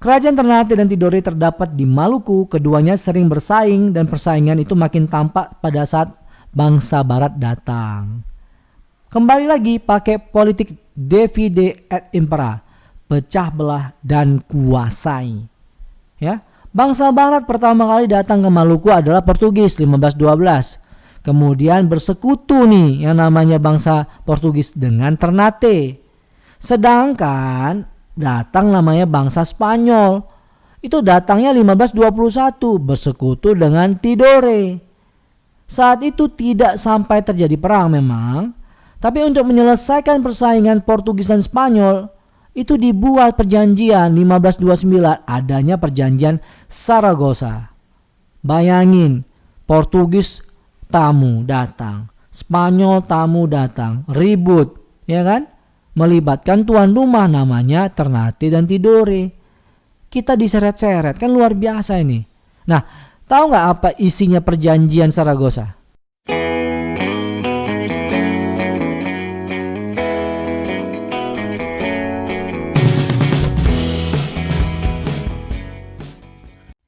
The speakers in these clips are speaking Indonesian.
Kerajaan Ternate dan Tidore terdapat di Maluku. Keduanya sering bersaing dan persaingan itu makin tampak pada saat bangsa Barat datang. Kembali lagi pakai politik divide et impera, pecah belah dan kuasai. Ya, bangsa Barat pertama kali datang ke Maluku adalah Portugis 1512. Kemudian bersekutu nih yang namanya bangsa Portugis dengan Ternate. Sedangkan datang namanya bangsa Spanyol. Itu datangnya 1521 bersekutu dengan Tidore. Saat itu tidak sampai terjadi perang memang, tapi untuk menyelesaikan persaingan Portugis dan Spanyol itu dibuat perjanjian 1529, adanya perjanjian Saragossa. Bayangin, Portugis tamu datang, Spanyol tamu datang, ribut, ya kan? Melibatkan tuan rumah namanya Ternate dan Tidore. Kita diseret-seret, kan luar biasa ini. Nah, tahu nggak apa isinya perjanjian Saragossa?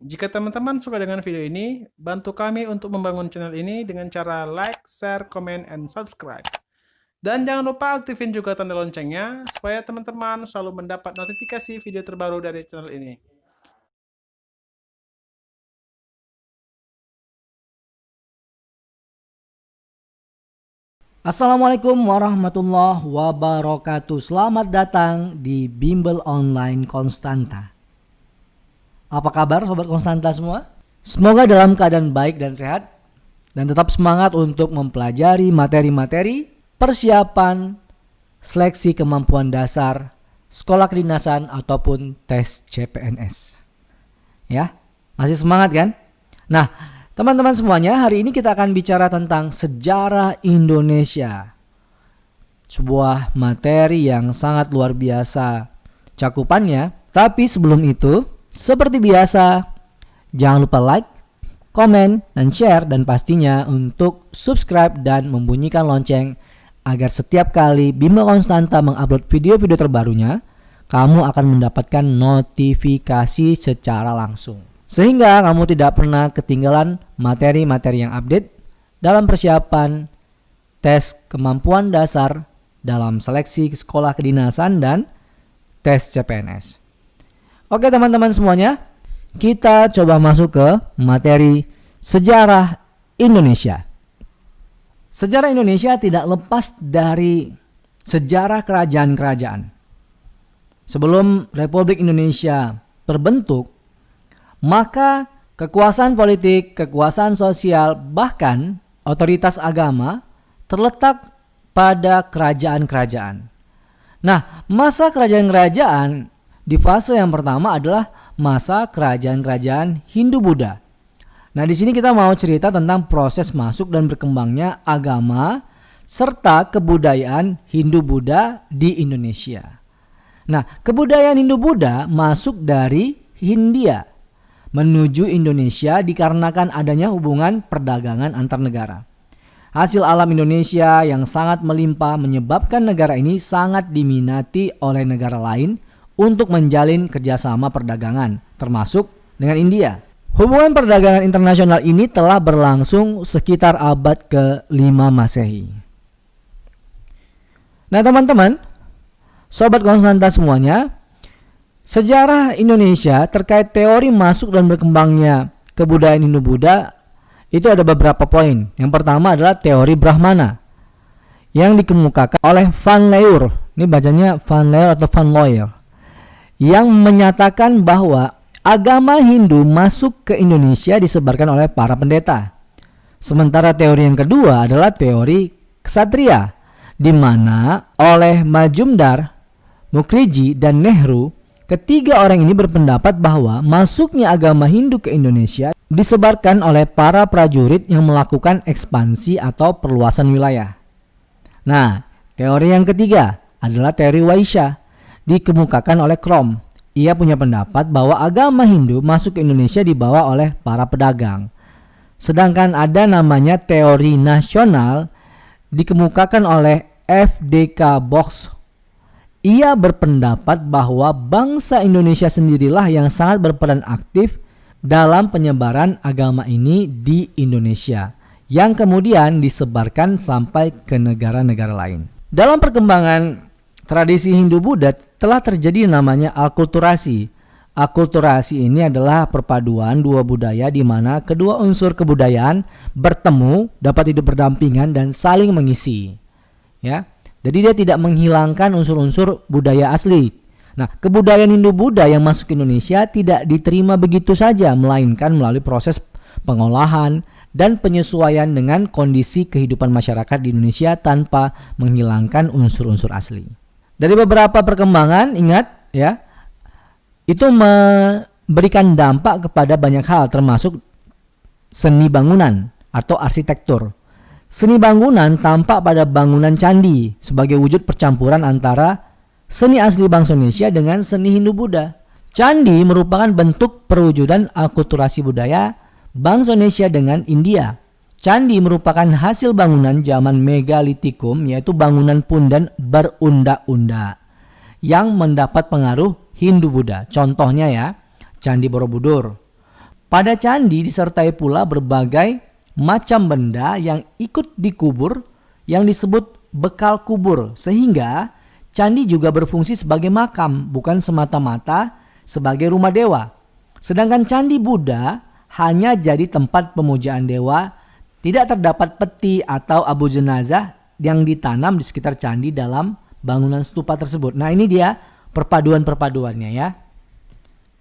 Jika teman-teman suka dengan video ini, bantu kami untuk membangun channel ini dengan cara like, share, comment, and subscribe. Dan jangan lupa aktifin juga tanda loncengnya, supaya teman-teman selalu mendapat notifikasi video terbaru dari channel ini. Assalamualaikum warahmatullahi wabarakatuh. Selamat datang di Bimbel Online Konstanta. Apa kabar Sobat Konstanta semua? Semoga dalam keadaan baik dan sehat, dan tetap semangat untuk mempelajari materi-materi persiapan seleksi kemampuan dasar, sekolah kedinasan ataupun tes CPNS. Ya, masih semangat kan? Nah, teman-teman semuanya, hari ini kita akan bicara tentang sejarah Indonesia. Sebuah materi yang sangat luar biasa cakupannya. Tapi sebelum itu, seperti biasa, jangan lupa like, komen, dan share, dan pastinya untuk subscribe dan membunyikan lonceng agar setiap kali Bimbel Konstanta mengupload video-video terbarunya, kamu akan mendapatkan notifikasi secara langsung. Sehingga kamu tidak pernah ketinggalan materi-materi yang update dalam persiapan tes kemampuan dasar dalam seleksi sekolah kedinasan dan tes CPNS. Oke teman-teman semuanya, kita coba masuk ke materi sejarah Indonesia. Sejarah Indonesia tidak lepas dari sejarah kerajaan-kerajaan. Sebelum Republik Indonesia terbentuk, maka kekuasaan politik, kekuasaan sosial, bahkan otoritas agama terletak pada kerajaan-kerajaan. Nah, masa kerajaan-kerajaan di fase yang pertama adalah masa kerajaan-kerajaan Hindu-Buddha. Nah, di sini kita mau cerita tentang proses masuk dan berkembangnya agama serta kebudayaan Hindu-Buddha di Indonesia. Nah, kebudayaan Hindu-Buddha masuk dari Hindia menuju Indonesia dikarenakan adanya hubungan perdagangan antar negara. Hasil alam Indonesia yang sangat melimpah menyebabkan negara ini sangat diminati oleh negara lain untuk menjalin kerjasama perdagangan, termasuk dengan India. Hubungan perdagangan internasional ini telah berlangsung sekitar abad ke-5 Masehi. Nah teman-teman, Sobat Konstanta semuanya, sejarah Indonesia terkait teori masuk dan berkembangnya kebudayaan Hindu-Buddha itu ada beberapa poin. Yang pertama adalah teori Brahmana yang dikemukakan oleh Van Leur. Ini bacanya Van Leur atau Van Leur, yang menyatakan bahwa agama Hindu masuk ke Indonesia disebarkan oleh para pendeta. Sementara teori yang kedua adalah teori ksatria, di mana oleh Majumdar, Mukriji, dan Nehru, ketiga orang ini berpendapat bahwa masuknya agama Hindu ke Indonesia disebarkan oleh para prajurit yang melakukan ekspansi atau perluasan wilayah. Nah, teori yang ketiga adalah teori Waisya, dikemukakan oleh Krom. Ia punya pendapat bahwa agama Hindu masuk ke Indonesia dibawa oleh para pedagang. Sedangkan ada namanya teori nasional dikemukakan oleh F.D.K. Box. Ia berpendapat bahwa bangsa Indonesia sendirilah yang sangat berperan aktif dalam penyebaran agama ini di Indonesia, yang kemudian disebarkan sampai ke negara-negara lain. Dalam perkembangan tradisi Hindu-Buddha telah terjadi namanya akulturasi. Akulturasi ini adalah perpaduan dua budaya di mana kedua unsur kebudayaan bertemu, dapat hidup berdampingan dan saling mengisi. Ya. Jadi dia tidak menghilangkan unsur-unsur budaya asli. Nah, kebudayaan Hindu-Buddha yang masuk ke Indonesia tidak diterima begitu saja, melainkan melalui proses pengolahan dan penyesuaian dengan kondisi kehidupan masyarakat di Indonesia tanpa menghilangkan unsur-unsur asli. Dari beberapa perkembangan, ingat ya, itu memberikan dampak kepada banyak hal termasuk seni bangunan atau arsitektur. Seni bangunan tampak pada bangunan candi sebagai wujud percampuran antara seni asli bangsa Indonesia dengan seni Hindu-Buddha. Candi merupakan bentuk perwujudan akulturasi budaya bangsa Indonesia dengan India. Candi merupakan hasil bangunan zaman megalitikum, yaitu bangunan pundan berunda-unda yang mendapat pengaruh Hindu-Buddha. Contohnya ya, Candi Borobudur. Pada candi disertai pula berbagai macam benda yang ikut dikubur yang disebut bekal kubur, sehingga candi juga berfungsi sebagai makam, bukan semata-mata sebagai rumah dewa. Sedangkan candi Buddha hanya jadi tempat pemujaan dewa, tidak terdapat peti atau abu jenazah yang ditanam di sekitar candi dalam bangunan stupa tersebut. Nah, ini dia perpaduan-perpaduannya ya.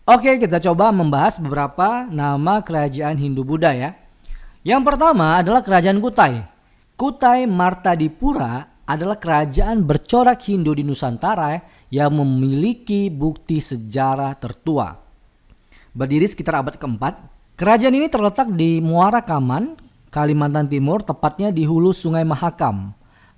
Oke, kita coba membahas beberapa nama kerajaan Hindu-Buddha ya. Yang pertama adalah Kerajaan Kutai. Kutai Martadipura adalah kerajaan bercorak Hindu di Nusantara yang memiliki bukti sejarah tertua. Berdiri sekitar abad keempat, kerajaan ini terletak di Muara Kaman, Kalimantan Timur, tepatnya di hulu Sungai Mahakam.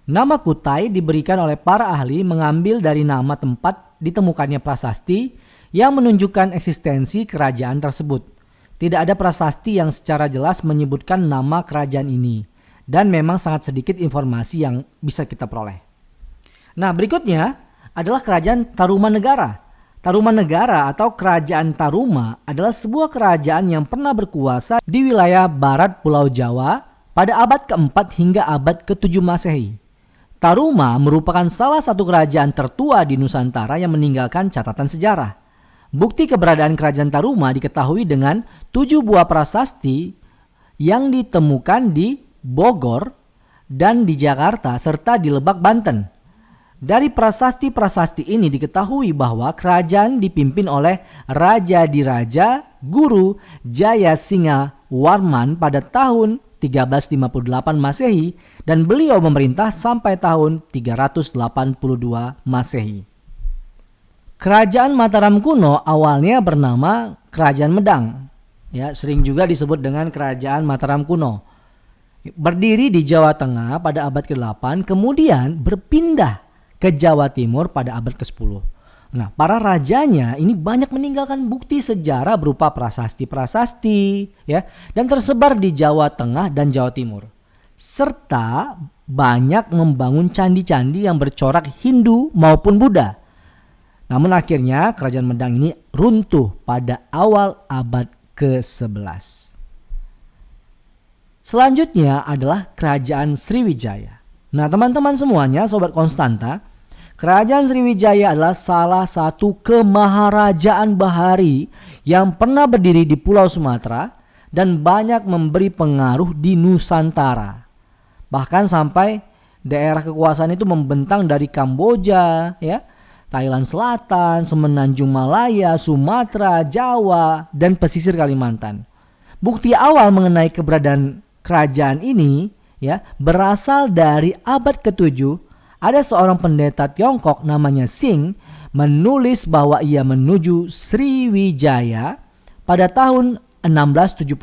Nama Kutai diberikan oleh para ahli mengambil dari nama tempat ditemukannya prasasti yang menunjukkan eksistensi kerajaan tersebut. Tidak ada prasasti yang secara jelas menyebutkan nama kerajaan ini, dan memang sangat sedikit informasi yang bisa kita peroleh. Nah, berikutnya adalah Kerajaan Tarumanegara. Tarumanegara atau Kerajaan Taruma adalah sebuah kerajaan yang pernah berkuasa di wilayah barat Pulau Jawa pada abad ke-4 hingga abad ke-7 Masehi. Taruma merupakan salah satu kerajaan tertua di Nusantara yang meninggalkan catatan sejarah. Bukti keberadaan kerajaan Taruma diketahui dengan 7 buah prasasti yang ditemukan di Bogor dan di Jakarta serta di Lebak, Banten. Dari prasasti-prasasti ini diketahui bahwa kerajaan dipimpin oleh Raja Diraja Guru Jayasingha Warman pada tahun 1358 Masehi dan beliau memerintah sampai tahun 382 Masehi. Kerajaan Mataram kuno awalnya bernama Kerajaan Medang. Ya, sering juga disebut dengan Kerajaan Mataram kuno. Berdiri di Jawa Tengah pada abad ke-8, kemudian berpindah ke Jawa Timur pada abad ke-10. Nah, para rajanya ini banyak meninggalkan bukti sejarah berupa prasasti-prasasti ya, dan tersebar di Jawa Tengah dan Jawa Timur. Serta banyak membangun candi-candi yang bercorak Hindu maupun Buddha. Namun akhirnya kerajaan Medang ini runtuh pada awal abad ke-11. Selanjutnya adalah Kerajaan Sriwijaya. Nah, teman-teman semuanya, Sobat Konstanta, Kerajaan Sriwijaya adalah salah satu kemaharajaan bahari yang pernah berdiri di Pulau Sumatera dan banyak memberi pengaruh di Nusantara. Bahkan sampai daerah kekuasaan itu membentang dari Kamboja, ya, Thailand Selatan, Semenanjung Malaya, Sumatera, Jawa, dan pesisir Kalimantan. Bukti awal mengenai keberadaan kerajaan ini ya berasal dari abad ke-7. Ada seorang pendeta Tiongkok namanya Sing menulis bahwa ia menuju Sriwijaya pada tahun 1671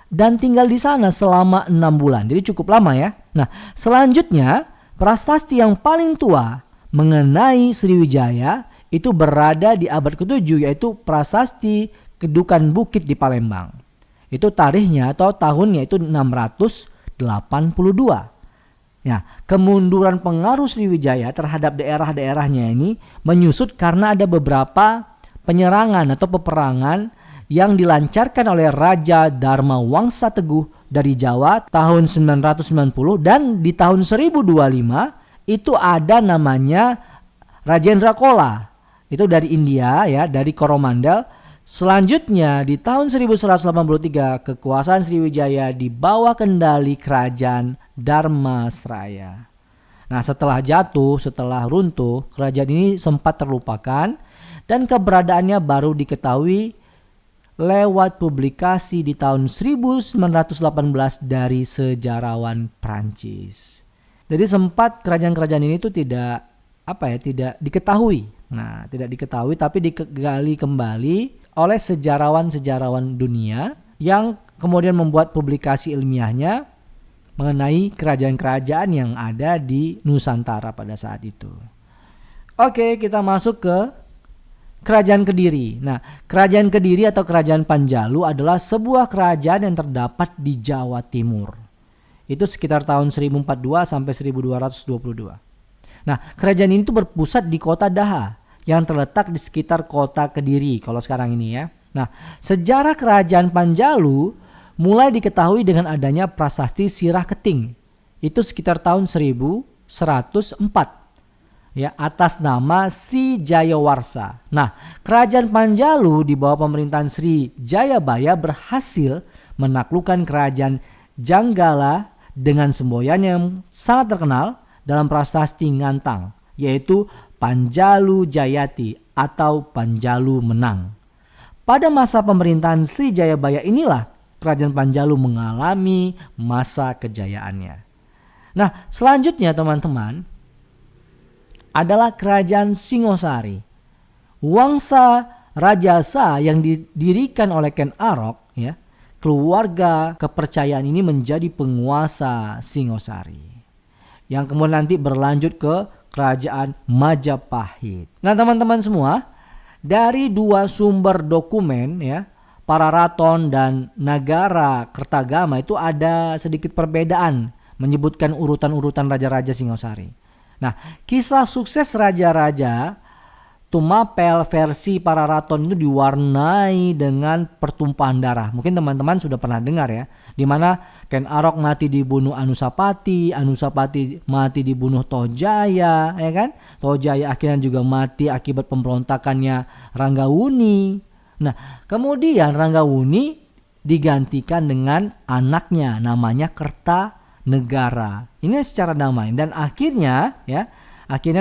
dan tinggal di sana selama 6 bulan. Jadi cukup lama ya. Nah, selanjutnya prasasti yang paling tua mengenai Sriwijaya itu berada di abad ke-7, yaitu prasasti Kedukan Bukit di Palembang. Itu tarikhnya atau tahunnya itu 682. Ya, kemunduran pengaruh Sriwijaya terhadap daerah-daerahnya ini menyusut karena ada beberapa penyerangan atau peperangan yang dilancarkan oleh Raja Dharma Wangsa Teguh dari Jawa tahun 990, dan di tahun 1025 itu ada namanya Rajendra Chola. Itu dari India ya, dari Coromandel. Selanjutnya di tahun 1183 kekuasaan Sriwijaya di bawah kendali kerajaan Dharmasraya. Nah, setelah jatuh, setelah runtuh, kerajaan ini sempat terlupakan dan keberadaannya baru diketahui lewat publikasi di tahun 1918 dari sejarawan Prancis. Jadi sempat kerajaan-kerajaan ini tuh tidak diketahui. Nah, tidak diketahui tapi digali kembali oleh sejarawan-sejarawan dunia yang kemudian membuat publikasi ilmiahnya mengenai kerajaan-kerajaan yang ada di Nusantara pada saat itu. Oke, kita masuk ke Kerajaan Kediri. Nah, Kerajaan Kediri atau Kerajaan Panjalu adalah sebuah kerajaan yang terdapat di Jawa Timur. Itu sekitar tahun 1042 sampai 1222. Nah, kerajaan ini tuh berpusat di kota Daha yang terletak di sekitar kota Kediri kalau sekarang ini ya. Nah, sejarah Kerajaan Panjalu mulai diketahui dengan adanya prasasti Sirah Keting. Itu sekitar tahun 1104 ya, atas nama Sri Jayawarsa. Nah, Kerajaan Panjalu di bawah pemerintahan Sri Jayabaya berhasil menaklukkan Kerajaan Janggala dengan semboyan yang sangat terkenal dalam prasasti Ngantang, yaitu Panjalu Jayati atau Panjalu Menang. Pada masa pemerintahan Sri Jayabaya inilah Kerajaan Panjalu mengalami masa kejayaannya. Nah, selanjutnya teman-teman adalah Kerajaan Singosari. Wangsa Rajasa yang didirikan oleh Ken Arok ya, keluarga kepercayaan ini menjadi penguasa Singosari, yang kemudian nanti berlanjut ke Kerajaan Majapahit. Nah, teman-teman semua, dari dua sumber dokumen ya, Pararaton dan Nagara Kertagama itu ada sedikit perbedaan menyebutkan urutan-urutan raja-raja Singosari. Nah, kisah sukses raja-raja Tumapel versi Pararaton itu diwarnai dengan pertumpahan darah. Mungkin teman-teman sudah pernah dengar ya, di mana Ken Arok mati dibunuh Anusapati, Anusapati mati dibunuh Tojaya, ya kan? Tojaya akhirnya juga mati akibat pemberontakannya Ranggawuni. Nah, kemudian Ranggawuni digantikan dengan anaknya namanya Kertanegara. Ini secara damai dan akhirnya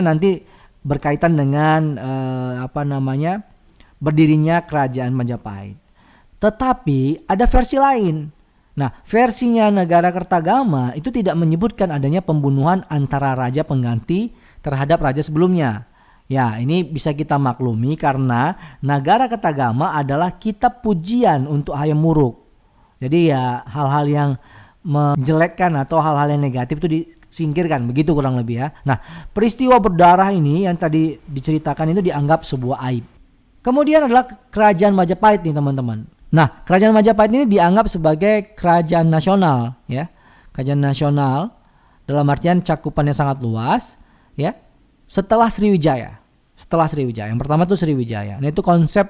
nanti berkaitan dengan berdirinya Kerajaan Majapahit. Tetapi ada versi lain. Nah, versinya Negara Kertagama itu tidak menyebutkan adanya pembunuhan antara raja pengganti terhadap raja sebelumnya. Ya, ini bisa kita maklumi karena Nagara Kertagama adalah kitab pujian untuk Hayam Wuruk. Jadi ya hal-hal yang menjelekkan atau hal-hal yang negatif itu disingkirkan, begitu kurang lebih ya. Nah, peristiwa berdarah ini yang tadi diceritakan itu dianggap sebuah aib. Kemudian adalah Kerajaan Majapahit nih teman-teman. Nah, Kerajaan Majapahit ini dianggap sebagai kerajaan nasional ya. Kerajaan nasional dalam artian cakupannya sangat luas ya. Setelah Sriwijaya. Yang pertama itu Sriwijaya. Nah, itu konsep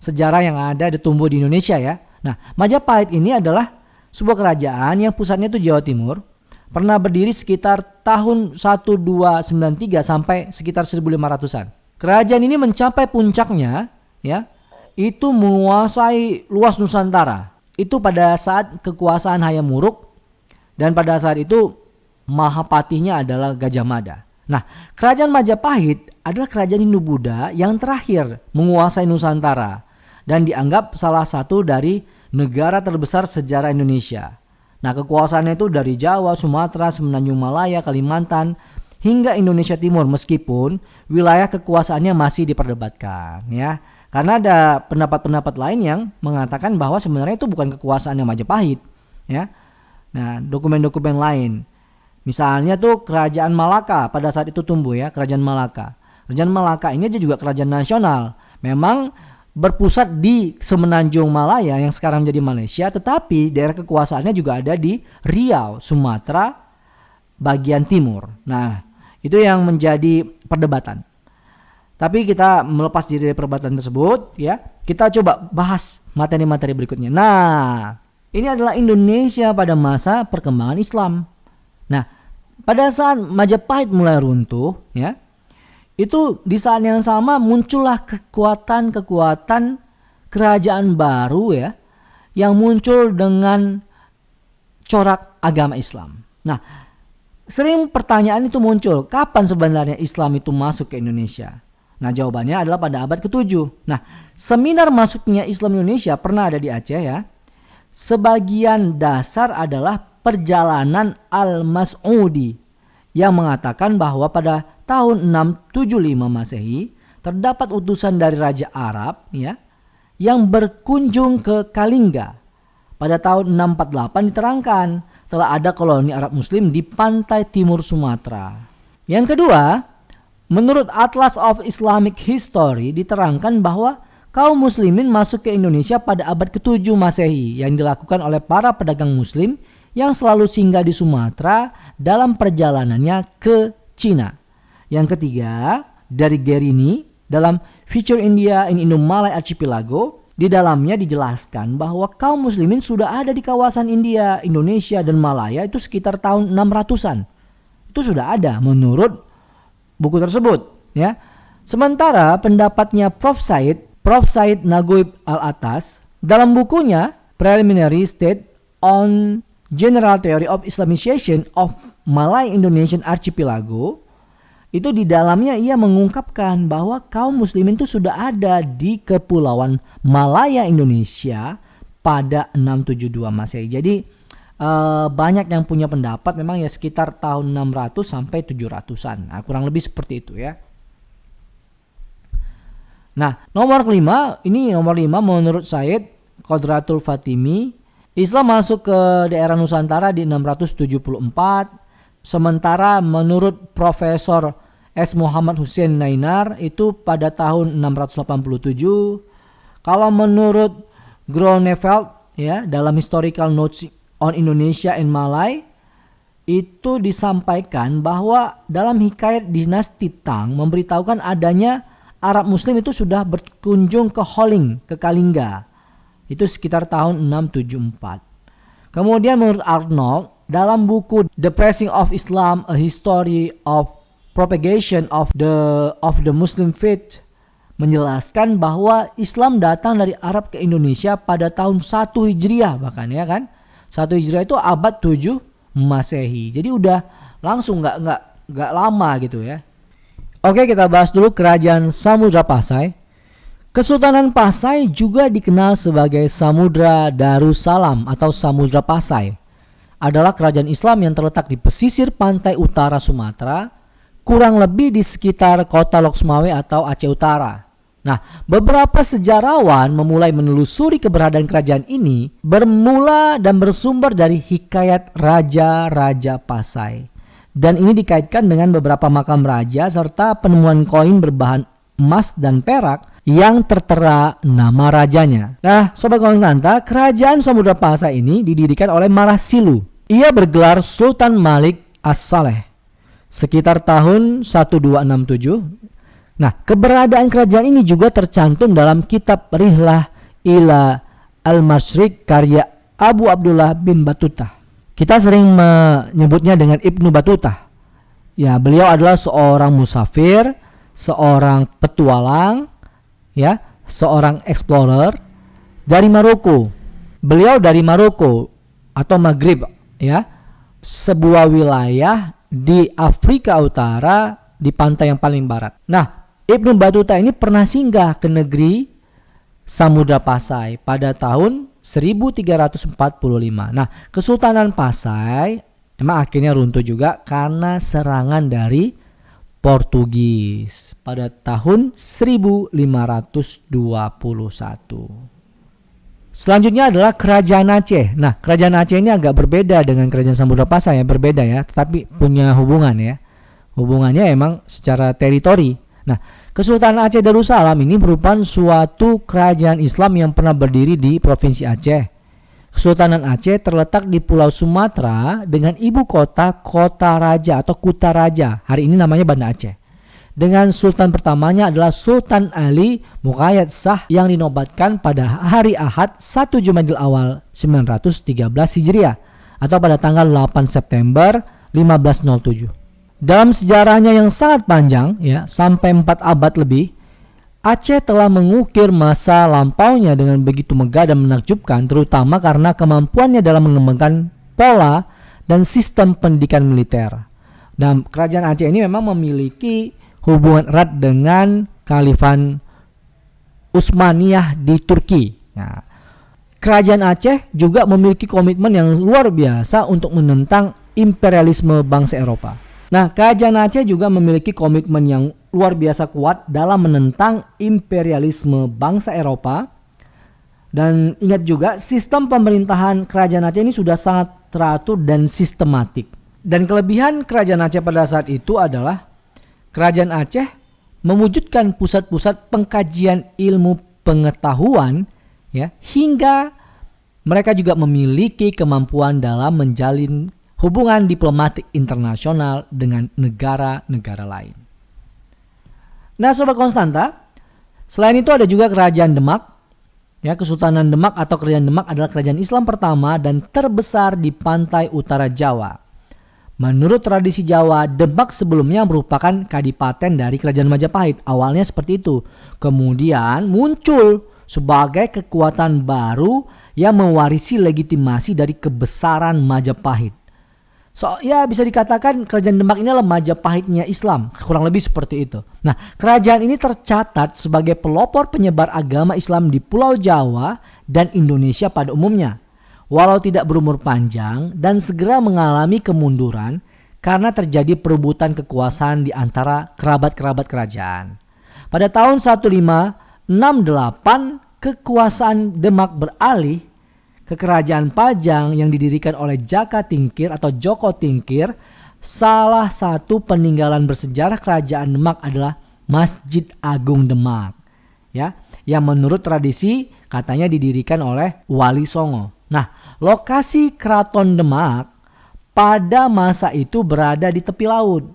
sejarah yang ada ditumbuh di Indonesia ya. Nah, Majapahit ini adalah sebuah kerajaan yang pusatnya itu Jawa Timur. Pernah berdiri sekitar tahun 1293 sampai sekitar 1500-an. Kerajaan ini mencapai puncaknya ya, itu menguasai luas Nusantara. Itu pada saat kekuasaan Hayam Wuruk, dan pada saat itu Mahapatihnya adalah Gajah Mada. Nah, Kerajaan Majapahit adalah kerajaan Hindu-Buddha yang terakhir menguasai Nusantara dan dianggap salah satu dari negara terbesar sejarah Indonesia. Nah, kekuasaannya itu dari Jawa, Sumatera, Semenanjung Malaya, Kalimantan, hingga Indonesia Timur, meskipun wilayah kekuasaannya masih diperdebatkan ya. Karena ada pendapat-pendapat lain yang mengatakan bahwa sebenarnya itu bukan kekuasaannya Majapahit ya. Nah, dokumen-dokumen lain. Misalnya tuh Kerajaan Malaka pada saat itu tumbuh ya, Kerajaan Malaka. Kerajaan Malaka ini juga kerajaan nasional. Memang berpusat di Semenanjung Malaya yang sekarang jadi Malaysia, tetapi daerah kekuasaannya juga ada di Riau, Sumatera, bagian timur. Nah, itu yang menjadi perdebatan. Tapi kita melepas diri dari perdebatan tersebut, ya. Kita coba bahas materi-materi berikutnya. Nah, ini adalah Indonesia pada masa perkembangan Islam. Nah, pada saat Majapahit mulai runtuh, ya, itu di saat yang sama muncullah kekuatan-kekuatan kerajaan baru, ya, yang muncul dengan corak agama Islam. Nah, sering pertanyaan itu muncul, kapan sebenarnya Islam itu masuk ke Indonesia? Nah, jawabannya adalah pada abad ke-7. Nah, seminar masuknya Islam Indonesia pernah ada di Aceh, ya. Sebagian dasar adalah perjalanan Al-Mas'udi yang mengatakan bahwa pada tahun 675 Masehi terdapat utusan dari Raja Arab, ya, yang berkunjung ke Kalingga. Pada tahun 648 diterangkan telah ada koloni Arab Muslim di pantai timur Sumatera. Yang kedua, menurut Atlas of Islamic History diterangkan bahwa kaum muslimin masuk ke Indonesia pada abad ke-7 Masehi yang dilakukan oleh para pedagang muslim yang selalu singgah di Sumatera dalam perjalanannya ke Cina. Yang ketiga, dari Gerini dalam Future India in Indo-Malay Archipelago, di dalamnya dijelaskan bahwa kaum muslimin sudah ada di kawasan India, Indonesia, dan Malaya itu sekitar tahun 600-an. Itu sudah ada menurut buku tersebut, ya. Sementara pendapatnya Prof. Said Naguib Al-Atas dalam bukunya Preliminary State on General Theory of Islamization of Malay Indonesian Archipelago, itu di dalamnya ia mengungkapkan bahwa kaum muslimin itu sudah ada di kepulauan Malaya Indonesia pada 672 Masehi. Jadi banyak yang punya pendapat memang ya sekitar tahun 600 sampai 700-an. Nah, kurang lebih seperti itu, ya. Nah, nomor 5 menurut Said Qodratul Fatimi, Islam masuk ke daerah Nusantara di 674. Sementara menurut Profesor S. Muhammad Hussein Nainar itu pada tahun 687. Kalau menurut Gronefeld, ya, dalam Historical Notes on Indonesia and Malay itu disampaikan bahwa dalam hikayat dinasti Tang memberitahukan adanya Arab Muslim itu sudah berkunjung ke Holing, ke Kalingga. Itu sekitar tahun 674. Kemudian menurut Arnold dalam buku The Pressing of Islam, A History of Propagation of the Muslim Faith menjelaskan bahwa Islam datang dari Arab ke Indonesia pada tahun 1 Hijriah bahkan, ya kan? 1 Hijriah itu abad 7 Masehi. Jadi udah langsung nggak lama gitu, ya. Oke, kita bahas dulu kerajaan Samudra Pasai. Kesultanan Pasai juga dikenal sebagai Samudra Darussalam atau Samudra Pasai. Adalah kerajaan Islam yang terletak di pesisir pantai utara Sumatera, kurang lebih di sekitar kota Lok Sumawe atau Aceh Utara. Nah, beberapa sejarawan memulai menelusuri keberadaan kerajaan ini bermula dan bersumber dari hikayat Raja-Raja Pasai. Dan ini dikaitkan dengan beberapa makam raja serta penemuan koin berbahan emas dan perak yang tertera nama rajanya. Nah, Sobat Konstanta, kerajaan Samudra Pasai ini didirikan oleh Marasilu. Ia bergelar Sultan Malik As-Saleh sekitar tahun 1267. Nah, keberadaan kerajaan ini juga tercantum dalam kitab Rihlah ila Al-Masyriq karya Abu Abdullah bin Battuta. Kita sering menyebutnya dengan Ibnu Battuta. Ya, beliau adalah seorang musafir, seorang petualang, ya, seorang explorer dari Maroko. Beliau dari Maroko atau Maghrib, ya, sebuah wilayah di Afrika Utara di pantai yang paling barat. Nah, Ibnu Battuta ini pernah singgah ke negeri Samudra Pasai pada tahun 1345. Nah, Kesultanan Pasai emang akhirnya runtuh juga karena serangan dari Portugis pada tahun 1521. Selanjutnya adalah Kerajaan Aceh. Nah, Kerajaan Aceh ini agak berbeda dengan Kerajaan Samudra Pasai, ya, berbeda ya, tetapi punya hubungan, ya. Hubungannya emang secara teritori. Nah, Kesultanan Aceh Darussalam ini merupakan suatu kerajaan Islam yang pernah berdiri di Provinsi Aceh. Kesultanan Aceh terletak di Pulau Sumatera dengan ibu kota Kota Raja atau Kuta Raja. Hari ini namanya Banda Aceh. Dengan sultan pertamanya adalah Sultan Ali Muqayyad Shah yang dinobatkan pada hari Ahad 1 Jumadil Awal 913 Hijriah atau pada tanggal 8 September 1507. Dalam sejarahnya yang sangat panjang, ya, sampai 4 abad lebih, Aceh telah mengukir masa lampaunya dengan begitu megah dan menakjubkan, terutama karena kemampuannya dalam mengembangkan pola dan sistem pendidikan militer. Dan kerajaan Aceh ini memang memiliki hubungan erat dengan Khalifah Utsmaniyah di Turki. Nah, kerajaan Aceh juga memiliki komitmen yang luar biasa untuk menentang imperialisme bangsa Eropa. Nah, kerajaan Aceh juga memiliki komitmen yang luar biasa kuat dalam menentang imperialisme bangsa Eropa. Dan ingat juga, sistem pemerintahan kerajaan Aceh ini sudah sangat teratur dan sistematik. Dan kelebihan kerajaan Aceh pada saat itu adalah kerajaan Aceh mewujudkan pusat-pusat pengkajian ilmu pengetahuan, ya, hingga mereka juga memiliki kemampuan dalam menjalin hubungan diplomatik internasional dengan negara-negara lain. Nah, Sobat Konstanta, selain itu ada juga kerajaan Demak. Ya, Kesultanan Demak atau kerajaan Demak adalah kerajaan Islam pertama dan terbesar di pantai utara Jawa. Menurut tradisi Jawa, Demak sebelumnya merupakan kadipaten dari kerajaan Majapahit. Awalnya seperti itu. Kemudian muncul sebagai kekuatan baru yang mewarisi legitimasi dari kebesaran Majapahit. So, ya bisa dikatakan kerajaan Demak ini adalah Majapahitnya Islam, kurang lebih seperti itu. Nah, kerajaan ini tercatat sebagai pelopor penyebar agama Islam di Pulau Jawa dan Indonesia pada umumnya. Walau tidak berumur panjang dan segera mengalami kemunduran karena terjadi perebutan kekuasaan di antara kerabat-kerabat kerajaan. Pada tahun 1568, kekuasaan Demak beralih ke kerajaan Pajang yang didirikan oleh Jaka Tingkir atau Joko Tingkir. Salah satu peninggalan bersejarah kerajaan Demak adalah Masjid Agung Demak, ya, yang menurut tradisi katanya didirikan oleh Wali Songo. Nah, lokasi Keraton Demak pada masa itu berada di tepi laut,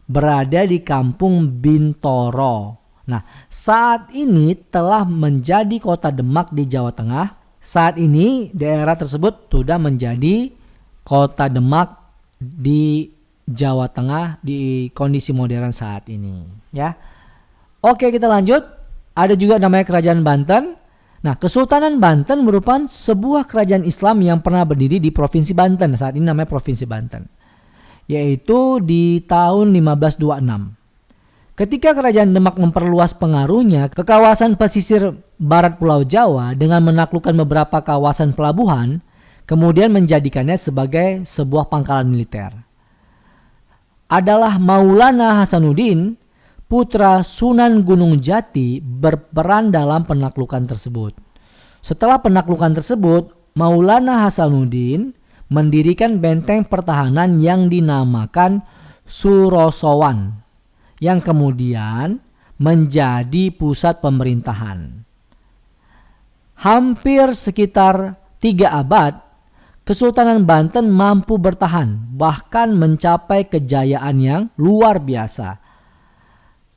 berada di Kampung Bintoro. Nah, saat ini telah menjadi kota Demak di Jawa Tengah. Saat ini daerah tersebut sudah menjadi kota Demak di Jawa Tengah di kondisi modern saat ini, ya. Oke, kita lanjut. Ada juga namanya Kerajaan Banten. Nah, Kesultanan Banten merupakan sebuah kerajaan Islam yang pernah berdiri di Provinsi Banten. Saat ini namanya Provinsi Banten. Yaitu di tahun 1526. Ketika kerajaan Demak memperluas pengaruhnya ke kawasan pesisir barat Pulau Jawa dengan menaklukkan beberapa kawasan pelabuhan, kemudian menjadikannya sebagai sebuah pangkalan militer. Adalah Maulana Hasanuddin, putra Sunan Gunung Jati, berperan dalam penaklukan tersebut. Setelah penaklukan tersebut, Maulana Hasanuddin mendirikan benteng pertahanan yang dinamakan Surosowan, yang kemudian menjadi pusat pemerintahan. Hampir sekitar 3 abad, Kesultanan Banten mampu bertahan, bahkan mencapai kejayaan yang luar biasa.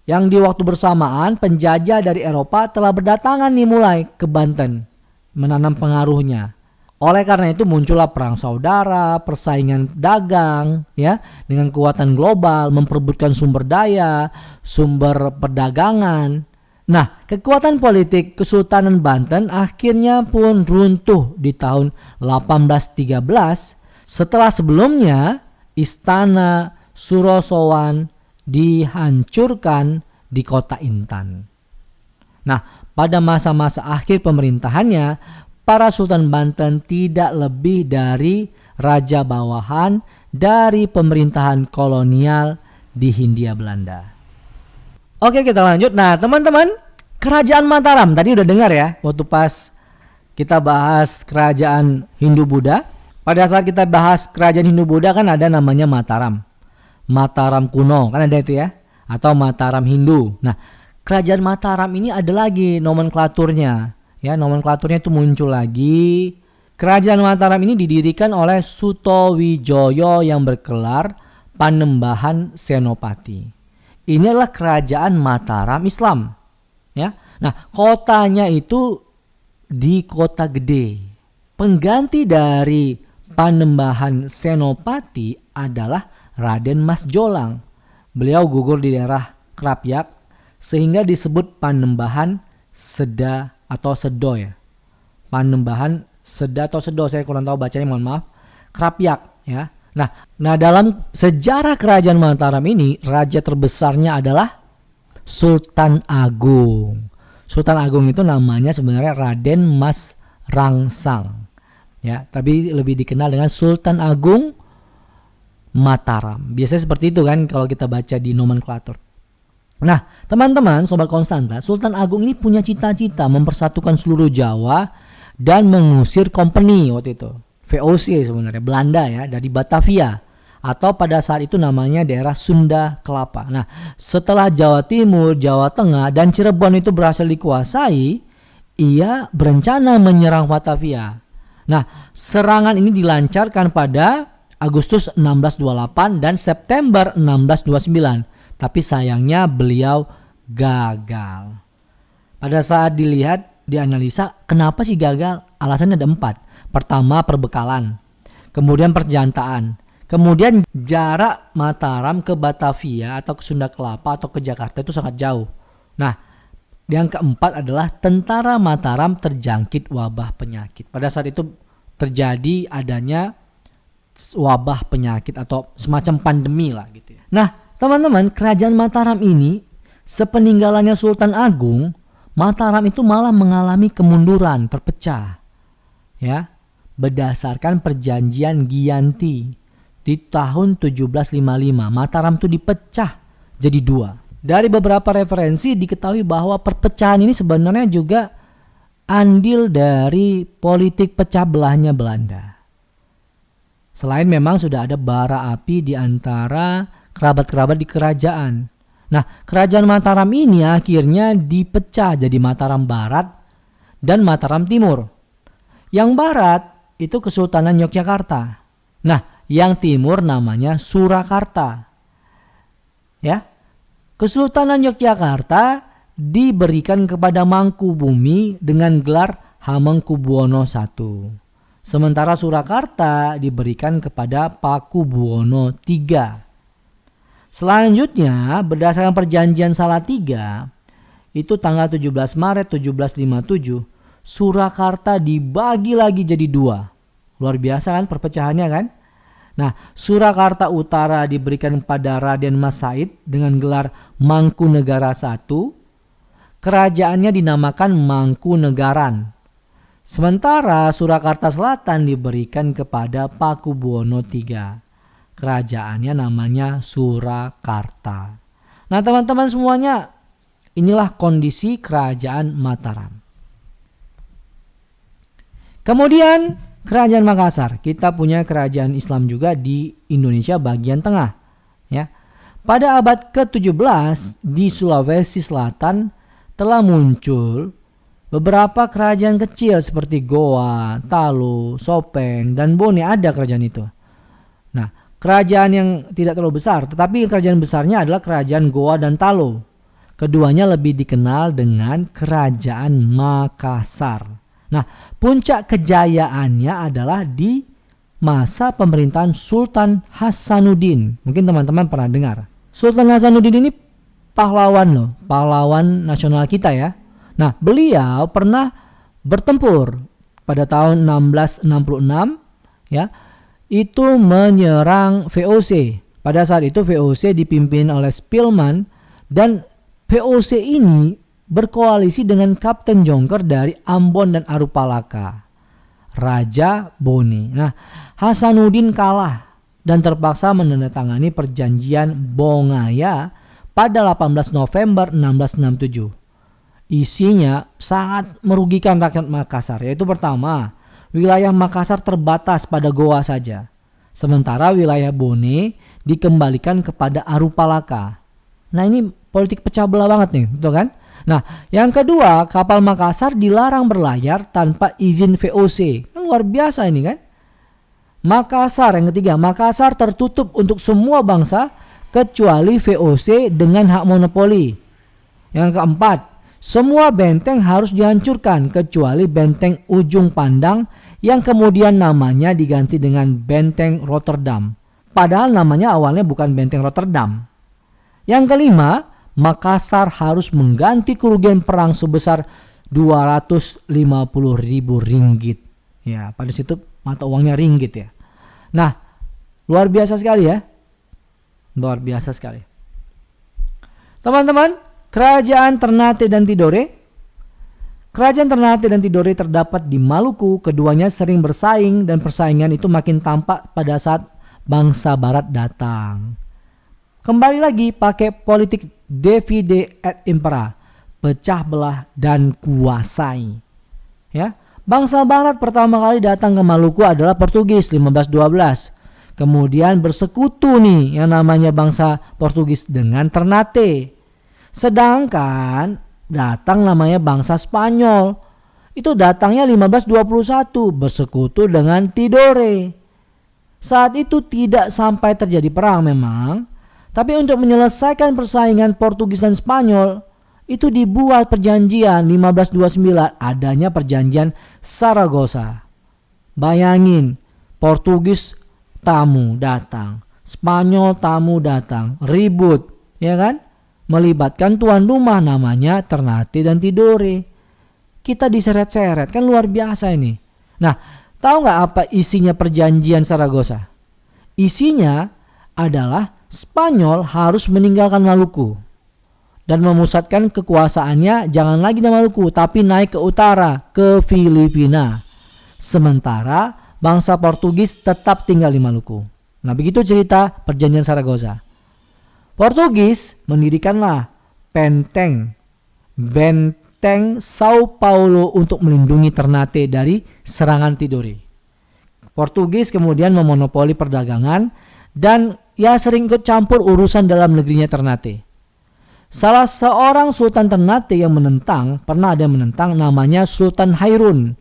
Yang di waktu bersamaan penjajah dari Eropa telah berdatangan mulai ke Banten, menanam pengaruhnya. Oleh karena itu muncullah perang saudara, persaingan dagang, ya, dengan kekuatan global, memperebutkan sumber daya, sumber perdagangan. Nah, kekuatan politik Kesultanan Banten akhirnya pun runtuh di tahun 1813 setelah sebelumnya Istana Surosowan dihancurkan di kota Intan. Nah, pada masa-masa akhir pemerintahannya, para Sultan Banten tidak lebih dari raja bawahan dari pemerintahan kolonial di Hindia Belanda. Oke, kita lanjut. Nah, teman-teman, Kerajaan Mataram tadi udah dengar ya, waktu pas kita bahas kerajaan Hindu-Buddha. Pada saat kita bahas kerajaan Hindu-Buddha kan ada namanya Mataram. Mataram kuno kan ada itu ya, atau Mataram Hindu. Nah, kerajaan Mataram ini ada lagi nomenklaturnya. Ya, nomenklaturnya itu muncul lagi Kerajaan Mataram ini didirikan oleh Sutowijoyo yang bergelar Panembahan Senopati. Ini adalah kerajaan Mataram Islam. Ya. Nah, kotanya itu di Kota Gede. Pengganti dari Panembahan Senopati adalah Raden Mas Jolang. Beliau gugur di daerah Krapyak sehingga disebut Panembahan Seda atau Sedo ya. Panembahan Seda atau Sedo, saya kurang tahu bacanya, mohon maaf. Krapyak ya. Nah dalam sejarah kerajaan Mataram ini raja terbesarnya adalah Sultan Agung. Sultan Agung itu namanya sebenarnya Raden Mas Rangsang. Ya, tapi lebih dikenal dengan Sultan Agung Mataram. Biasanya seperti itu kan kalau kita baca di nomenklatur. Nah, teman-teman, Sobat Konstanta, Sultan Agung ini punya cita-cita mempersatukan seluruh Jawa dan mengusir company waktu itu. VOC sebenarnya, Belanda ya, dari Batavia. Atau pada saat itu namanya daerah Sunda Kelapa. Nah, setelah Jawa Timur, Jawa Tengah, dan Cirebon itu berhasil dikuasai, ia berencana menyerang Batavia. Nah, serangan ini dilancarkan pada Agustus 1628 dan September 1629. Tapi sayangnya beliau gagal. Pada saat dilihat, dianalisa, kenapa sih gagal? Alasannya ada 4. Pertama, perbekalan. Kemudian perjantaan. Kemudian jarak Mataram ke Batavia atau ke Sunda Kelapa atau ke Jakarta itu sangat jauh. Nah, yang keempat adalah tentara Mataram terjangkit wabah penyakit. Pada saat itu terjadi adanya wabah penyakit atau semacam pandemi lah gitu ya. Nah, teman-teman, kerajaan Mataram ini sepeninggalannya Sultan Agung, Mataram itu malah mengalami kemunduran, terpecah. Ya, berdasarkan perjanjian Giyanti. Di tahun 1755 Mataram itu dipecah jadi 2. Dari beberapa referensi diketahui bahwa perpecahan ini sebenarnya juga andil dari politik pecah belahnya Belanda. Selain memang sudah ada bara api di antara kerabat-kerabat di kerajaan. Nah, kerajaan Mataram ini akhirnya dipecah jadi Mataram Barat dan Mataram Timur. Yang barat itu Kesultanan Yogyakarta. Nah, yang timur namanya Surakarta. Ya. Kesultanan Yogyakarta diberikan kepada Mangkubumi dengan gelar Hamengkubuwono I. Sementara Surakarta diberikan kepada Pakubuwono III. Selanjutnya, berdasarkan perjanjian Salatiga, itu tanggal 17 Maret 1757, Surakarta dibagi lagi jadi 2. Luar biasa kan perpecahannya kan? Nah, Surakarta Utara diberikan pada Raden Mas Said dengan gelar Mangkunegara I. Kerajaannya dinamakan Mangkunegaran. Sementara Surakarta Selatan diberikan kepada Pakubuwono III. Kerajaannya namanya Surakarta. Nah, teman-teman semuanya, inilah kondisi kerajaan Mataram. Kemudian Kerajaan Makassar, kita punya kerajaan Islam juga di Indonesia bagian tengah. Ya. Pada abad ke-17 di Sulawesi Selatan telah muncul beberapa kerajaan kecil seperti Goa, Talu, Sopeng, dan Bone, ada kerajaan itu. Nah, kerajaan yang tidak terlalu besar, tetapi kerajaan besarnya adalah kerajaan Goa dan Talu. Keduanya lebih dikenal dengan Kerajaan Makassar. Nah, puncak kejayaannya adalah di masa pemerintahan Sultan Hasanuddin. Mungkin teman-teman pernah dengar. Sultan Hasanuddin ini pahlawan loh, pahlawan nasional kita ya. Nah, beliau pernah bertempur pada tahun 1666 ya. Itu menyerang VOC. Pada saat itu VOC dipimpin oleh Spilman dan VOC ini berkoalisi dengan Kapten Jongker dari Ambon dan Arupalaka, Raja Bone. Nah, Hasanuddin kalah dan terpaksa menandatangani perjanjian Bongaya pada 18 November 1667. Isinya sangat merugikan rakyat Makassar, yaitu pertama, wilayah Makassar terbatas pada Goa saja. Sementara wilayah Bone dikembalikan kepada Arupalaka. Nah, ini politik pecah belah banget nih, betul kan? Nah, yang kedua, kapal Makassar dilarang berlayar tanpa izin VOC. Kan luar biasa ini kan. Makassar, yang ketiga, Makassar tertutup untuk semua bangsa kecuali VOC dengan hak monopoli. Yang keempat, semua benteng harus dihancurkan kecuali benteng Ujung Pandang yang kemudian namanya diganti dengan Benteng Rotterdam. Padahal namanya awalnya bukan Benteng Rotterdam. Yang kelima, Makassar harus mengganti kerugian perang sebesar 250.000 ringgit. Ya, pada situ mata uangnya ringgit ya. Nah, luar biasa sekali ya. Luar biasa sekali. Teman-teman, Kerajaan Ternate dan Tidore. Kerajaan Ternate dan Tidore terdapat di Maluku. Keduanya sering bersaing dan persaingan itu makin tampak pada saat bangsa barat datang. Kembali lagi pakai politik divide et impera, pecah belah dan kuasai. Ya, bangsa barat pertama kali datang ke Maluku adalah Portugis 1512. Kemudian bersekutu nih yang namanya bangsa Portugis dengan Ternate. Sedangkan datang namanya bangsa Spanyol. Itu datangnya 1521 bersekutu dengan Tidore. Saat itu tidak sampai terjadi perang memang. Tapi untuk menyelesaikan persaingan Portugis dan Spanyol, itu dibuat perjanjian 1529, adanya perjanjian Saragossa. Bayangin, Portugis tamu datang, Spanyol tamu datang, ribut, ya kan? Melibatkan tuan rumah namanya Ternate dan Tidore. Kita diseret-seret, kan luar biasa ini. Nah, tahu nggak apa isinya perjanjian Saragossa? Isinya adalah Spanyol harus meninggalkan Maluku dan memusatkan kekuasaannya jangan lagi di Maluku tapi naik ke utara ke Filipina. Sementara bangsa Portugis tetap tinggal di Maluku. Nah, begitu cerita perjanjian Saragossa. Portugis mendirikanlah benteng Sao Paulo untuk melindungi Ternate dari serangan Tidore. Portugis kemudian memonopoli perdagangan dan ya sering ikut campur urusan dalam negerinya Ternate. Salah seorang Sultan Ternate yang menentang, pernah ada yang menentang, namanya Sultan Hairun.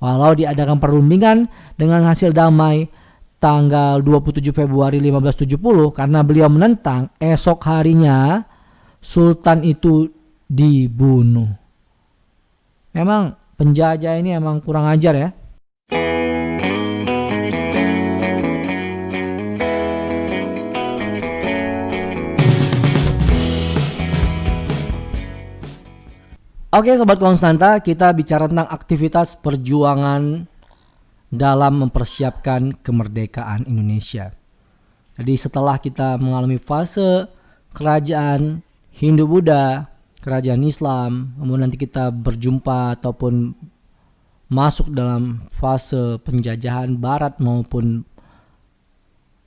Walau diadakan perundingan dengan hasil damai tanggal 27 Februari 1570 karena beliau menentang, esok harinya Sultan itu dibunuh. Memang penjajah ini emang kurang ajar ya. Oke Sobat Konstanta, kita bicara tentang aktivitas perjuangan dalam mempersiapkan kemerdekaan Indonesia. Jadi setelah kita mengalami fase kerajaan Hindu-Buddha, kerajaan Islam, kemudian nanti kita berjumpa ataupun masuk dalam fase penjajahan Barat maupun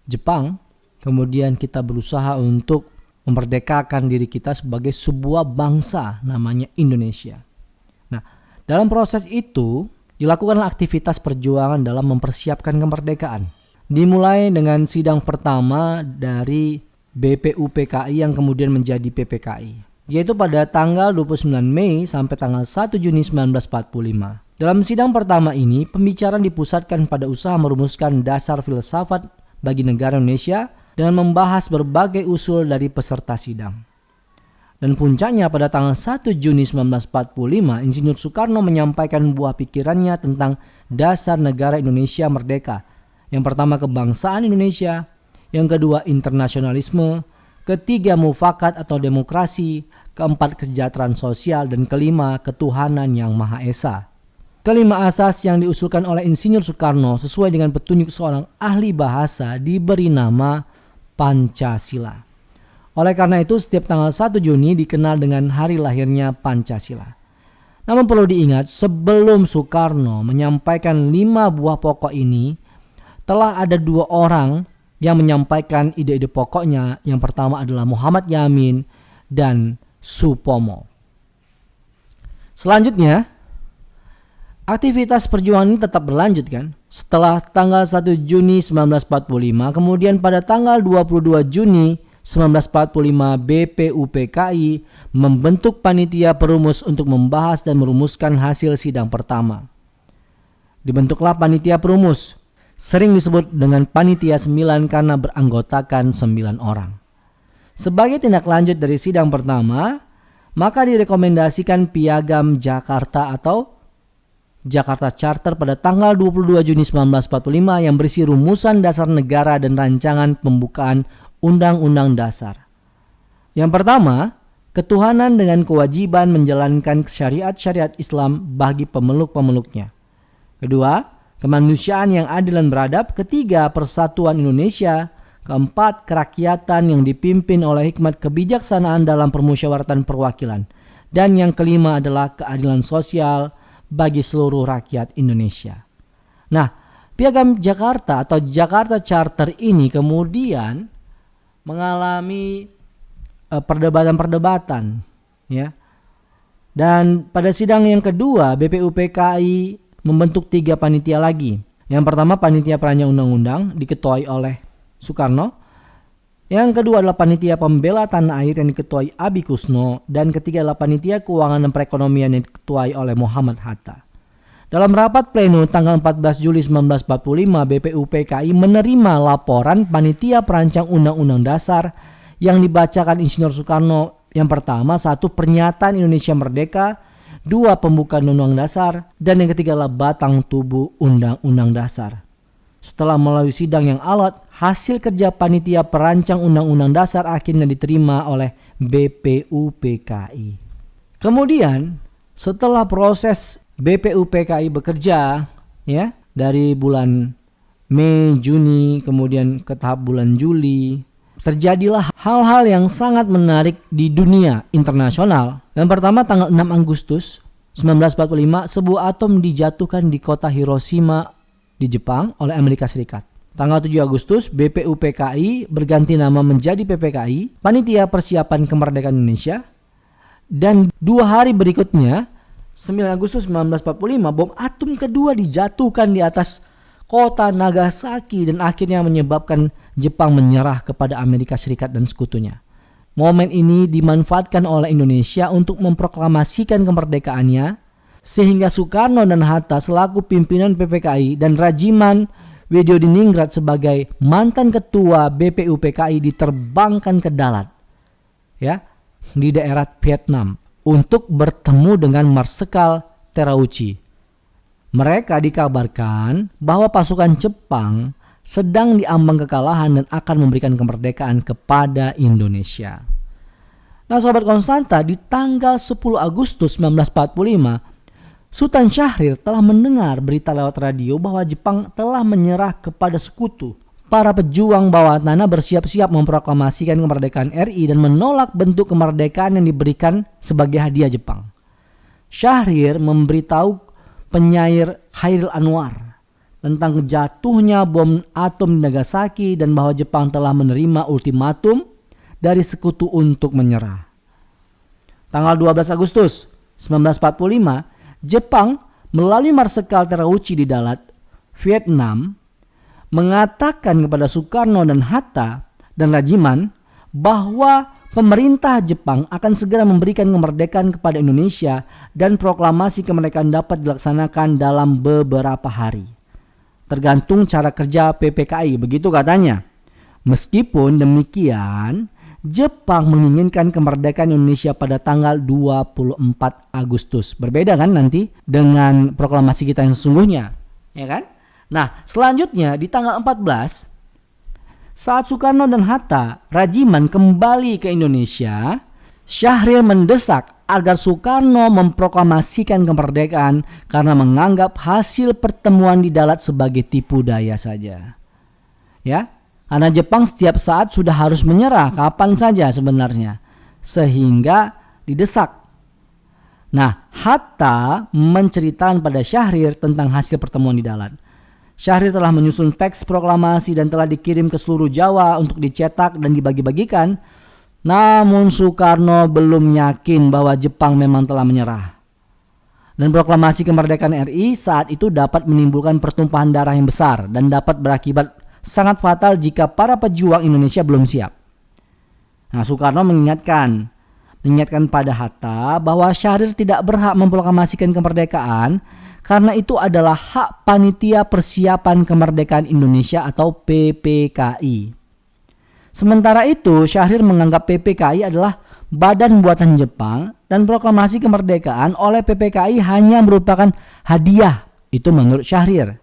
Jepang, kemudian kita berusaha untuk memerdekakan diri kita sebagai sebuah bangsa namanya Indonesia. Nah, dalam proses itu dilakukanlah aktivitas perjuangan dalam mempersiapkan kemerdekaan. Dimulai dengan sidang pertama dari BPUPKI yang kemudian menjadi PPKI, yaitu pada tanggal 29 Mei sampai tanggal 1 Juni 1945. Dalam sidang pertama ini, pembicaraan dipusatkan pada usaha merumuskan dasar filsafat bagi negara Indonesia dengan membahas berbagai usul dari peserta sidang. Dan puncaknya pada tanggal 1 Juni 1945, Insinyur Soekarno menyampaikan buah pikirannya tentang dasar negara Indonesia merdeka. Yang pertama kebangsaan Indonesia, yang kedua internasionalisme, ketiga mufakat atau demokrasi, keempat kesejahteraan sosial, dan kelima ketuhanan yang Maha Esa. Kelima asas yang diusulkan oleh Insinyur Soekarno sesuai dengan petunjuk seorang ahli bahasa diberi nama Pancasila. Oleh karena itu setiap tanggal 1 Juni dikenal dengan hari lahirnya Pancasila. Namun perlu diingat, sebelum Soekarno menyampaikan 5 buah pokok ini, telah ada 2 orang yang menyampaikan ide-ide pokoknya. Yang pertama adalah Muhammad Yamin dan Supomo. Selanjutnya, aktivitas perjuangan ini tetap berlanjut kan. Setelah tanggal 1 Juni 1945, kemudian pada tanggal 22 Juni 1945 BPUPKI membentuk panitia perumus untuk membahas dan merumuskan hasil sidang pertama. Dibentuklah panitia perumus, sering disebut dengan panitia 9 karena beranggotakan 9 orang. Sebagai tindak lanjut dari sidang pertama, maka direkomendasikan Piagam Jakarta atau Jakarta Charter pada tanggal 22 Juni 1945 yang berisi rumusan dasar negara dan rancangan pembukaan Undang-Undang Dasar. Yang pertama, ketuhanan dengan kewajiban menjalankan syariat-syariat Islam bagi pemeluk-pemeluknya. Kedua, kemanusiaan yang adil dan beradab. Ketiga, persatuan Indonesia. Keempat, kerakyatan yang dipimpin oleh hikmat kebijaksanaan dalam permusyawaratan perwakilan. Dan yang kelima adalah keadilan sosial bagi seluruh rakyat Indonesia. Nah, Piagam Jakarta atau Jakarta Charter ini kemudian mengalami perdebatan-perdebatan, ya. Dan pada sidang yang kedua, BPUPKI membentuk 3 panitia lagi. Yang pertama, panitia perancang undang-undang diketuai oleh Soekarno. Yang kedua adalah panitia pembela tanah air yang diketuai Abi Kusno, dan ketiga adalah panitia keuangan dan perekonomian yang diketuai oleh Muhammad Hatta. Dalam rapat pleno tanggal 14 Juli 1945, BPUPKI menerima laporan panitia perancang Undang-Undang Dasar yang dibacakan Insinyur Soekarno. Yang pertama, 1. Pernyataan Indonesia Merdeka. 2. Pembukaan Undang-Undang Dasar. Dan yang ketiga adalah batang tubuh Undang-Undang Dasar. Setelah melalui sidang yang alot, hasil kerja panitia perancang Undang-Undang Dasar akhirnya diterima oleh BPUPKI. Kemudian, setelah proses BPUPKI bekerja, ya, dari bulan Mei, Juni, kemudian ke tahap bulan Juli, terjadilah hal-hal yang sangat menarik di dunia internasional. Yang pertama, tanggal 6 Agustus 1945, sebuah atom dijatuhkan di kota Hiroshima di Jepang oleh Amerika Serikat. Tanggal 7 Agustus, BPUPKI berganti nama menjadi PPKI, Panitia Persiapan Kemerdekaan Indonesia. Dan 2 hari berikutnya, 9 Agustus 1945, bom atom kedua dijatuhkan di atas kota Nagasaki dan akhirnya menyebabkan Jepang menyerah kepada Amerika Serikat dan sekutunya. Momen ini dimanfaatkan oleh Indonesia untuk memproklamasikan kemerdekaannya, sehingga Soekarno dan Hatta selaku pimpinan PPKI dan Rajiman Widyodiningrat sebagai mantan ketua BPUPKI diterbangkan ke Dalat, ya, di daerah Vietnam untuk bertemu dengan Marsekal Terauchi. Mereka dikabarkan bahwa pasukan Jepang sedang diambang kekalahan dan akan memberikan kemerdekaan kepada Indonesia. Nah, Sobat Konstanta, di tanggal 10 Agustus 1945, Sultan Syahrir telah mendengar berita lewat radio bahwa Jepang telah menyerah kepada sekutu. Para pejuang bawah tanah bersiap-siap memproklamasikan kemerdekaan RI dan menolak bentuk kemerdekaan yang diberikan sebagai hadiah Jepang. Syahrir memberitahu penyair Khairil Anwar tentang jatuhnya bom atom di Nagasaki dan bahwa Jepang telah menerima ultimatum dari sekutu untuk menyerah. Tanggal 12 Agustus 1945, Jepang melalui Marsekal Terauchi di Dalat, Vietnam, mengatakan kepada Soekarno dan Hatta dan Rajiman bahwa pemerintah Jepang akan segera memberikan kemerdekaan kepada Indonesia dan proklamasi kemerdekaan dapat dilaksanakan dalam beberapa hari. Tergantung cara kerja PPKI, begitu katanya. Meskipun demikian, Jepang menginginkan kemerdekaan Indonesia pada tanggal 24 Agustus. Berbeda kan nanti dengan proklamasi kita yang sesungguhnya, ya kan? Nah, selanjutnya di tanggal 14, saat Soekarno dan Hatta Rajiman kembali ke Indonesia, Syahrir mendesak agar Soekarno memproklamasikan kemerdekaan karena menganggap hasil pertemuan di Dalat sebagai tipu daya saja. Ya, karena Jepang setiap saat sudah harus menyerah kapan saja sebenarnya, sehingga didesak. Nah, Hatta menceritakan pada Syahrir tentang hasil pertemuan di Dalat. Syahrir telah menyusun teks proklamasi dan telah dikirim ke seluruh Jawa untuk dicetak dan dibagi-bagikan. Namun Soekarno belum yakin bahwa Jepang memang telah menyerah. Dan proklamasi kemerdekaan RI saat itu dapat menimbulkan pertumpahan darah yang besar dan dapat berakibat sangat fatal jika para pejuang Indonesia belum siap. Nah, Soekarno mengingatkan pada Hatta bahwa Syahrir tidak berhak memproklamasikan kemerdekaan karena itu adalah hak Panitia Persiapan Kemerdekaan Indonesia atau PPKI. Sementara itu, Syahrir menganggap PPKI adalah badan buatan Jepang dan proklamasi kemerdekaan oleh PPKI hanya merupakan hadiah. Itu menurut Syahrir,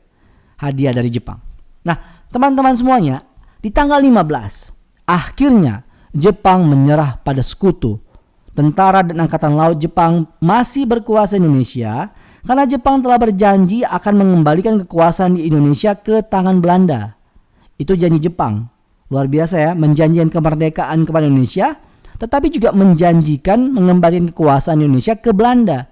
hadiah dari Jepang. Nah, teman-teman semuanya, di tanggal 15, akhirnya Jepang menyerah pada sekutu. Tentara dan Angkatan Laut Jepang masih berkuasa Indonesia karena Jepang telah berjanji akan mengembalikan kekuasaan di Indonesia ke tangan Belanda. Itu janji Jepang. Luar biasa ya, menjanjikan kemerdekaan kepada Indonesia, tetapi juga menjanjikan mengembalikan kekuasaan Indonesia ke Belanda.